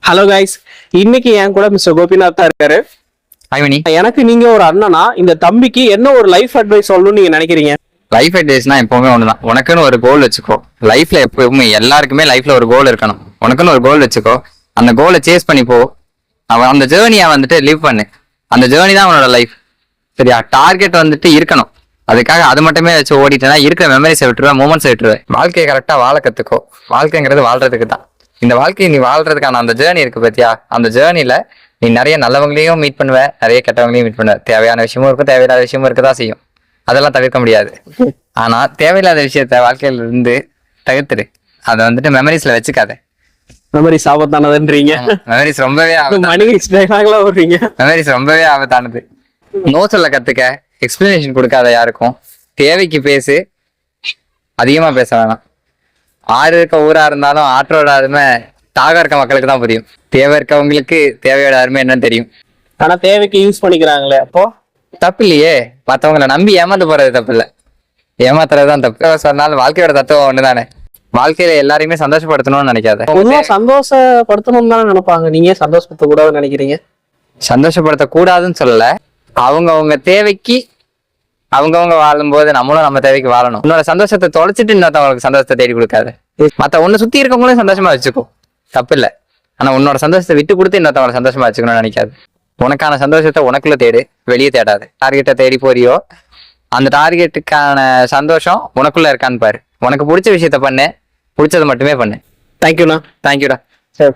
Hello guys, இன்னைக்கு என் கூட mister Gopinath தான் இருக்காரு. ஐமணி, எனக்கு நீங்க ஒரு அண்ணனா இந்த தம்பிக்கு என்ன ஒரு லைஃப் அட்வைஸ் சொல்லணும்னு நீங்க நினைக்கிறீங்க? லைஃப் அட்வைஸ்னா எப்பவுமே ஒண்ணுதான். உனக்குன்னு ஒரு கோல் வச்சுக்கோ. லைஃப்ல எப்பவுமே எல்லாருக்குமே லைஃப்ல ஒரு கோல் இருக்கணும். உனக்குன்னு ஒரு கோல் வச்சுக்கோ. அந்த கோலை சேஸ் பண்ணி போ. அவன் அந்த ஜேர்னியை வந்துட்டு லிவ் பண்ணு. அந்த ஜேர்னி தான் அவனோட லைஃப். சரியா? டார்கெட் வந்துட்டு இருக்கணும். அதுக்காக அது மட்டுமே வச்சு ஓடிட்டேன்னா இருக்கிற மெமரிஸை விட்டுருவேன், மூமெண்ட்ஸை விட்டுருவேன். வாழ்க்கையை கரெக்டாக வாழ கத்துக்கோ. வாழ்க்கைங்கிறது வாழ்றதுக்கு தான். இந்த வாழ்க்கையை நீ வாழ்றதுக்கான அந்த ஜேர்னி இருக்கு பத்தியா? அந்த ஜேர்னில நீ நிறைய நல்லவங்களையும் மீட் பண்ணுவ, நிறைய கெட்டவங்களையும் மீட் பண்ணுவ. தேவையான விஷயமும் இருக்கும், தேவையில்லாத விஷயமும் இருக்கதான் செய்யும். அதெல்லாம் தவிர்க்க முடியாது. ஆனா தேவையில்லாத விஷயத்த வாழ்க்கையில இருந்து தவிர்த்துடு. அதை வந்துட்டு மெமரிஸ்ல வச்சுக்காத. மெமரிஸ் ஆபத்தானதுன்றீங்க. மெமரிஸ் ரொம்பவே மெமரிஸ் ரொம்பவே ஆபத்தானது. நோ சொல்ல கத்துக்க. எக்ஸ்பிளனேஷன் கொடுக்காத யாருக்கும். தேவைக்கு பேசு, அதிகமா பேச வேணாம். ஆறு இருக்க ஊரா இருந்தாலும் ஆற்றோட அருமை தாக இருக்க மக்களுக்கு தான் புரியும். தேவை இருக்கவங்களுக்கு தேவையோட அருமை என்னன்னு தெரியும். ஆனா தேவைக்கு யூஸ் பண்ணிக்கிறாங்களே, அப்போ தப்பு இல்லையே. மற்றவங்களை நம்பி ஏமாந்து போறது தப்பு இல்லை, ஏமாத்துறதுதான் தப்பு. சொன்னாலும் வாழ்க்கையோட தத்துவம் ஒண்ணுதானே. வாழ்க்கையில எல்லாரையுமே சந்தோஷப்படுத்தணும்னு நினைக்காத. சந்தோஷப்படுத்தணும்னு தானே நினைப்பாங்க. நீங்க சந்தோஷப்படுத்த கூடாதுன்னு நினைக்கிறீங்க? சந்தோஷப்படுத்த கூடாதுன்னு சொல்லல. அவங்க தேவைக்கு அவங்கவுங்க வாழும்போது நம்மளும் நம்ம தேவைக்கு வாழணும். உன்னோட சந்தோஷத்தை தொலைச்சிட்டு இன்னொருத்தவங்களுக்கு சந்தோஷத்தை தேடி கொடுக்காது. மத்த உன்னை சுத்தி இருக்கவங்களும் சந்தோஷமா வச்சுக்கோ, தப்பு இல்லை. ஆனா உன்னோட சந்தோஷத்தை விட்டு கொடுத்து இன்னொருத்தவங்களை சந்தோஷமா வச்சுக்கணும்னு நினைக்காது. உனக்கான சந்தோஷத்தை உனக்குள்ள தேடு, வெளியே தேடாது. டார்கெட்டை தேடி போறியோ, அந்த டார்கெட்டுக்கான சந்தோஷம் உனக்குள்ள இருக்கான்னு பாரு. உனக்கு பிடிச்ச விஷயத்த பண்ணு, பிடிச்சது மட்டுமே பண்ணு. தேங்க்யூண்ணா. தேங்க்யூடா. சரி.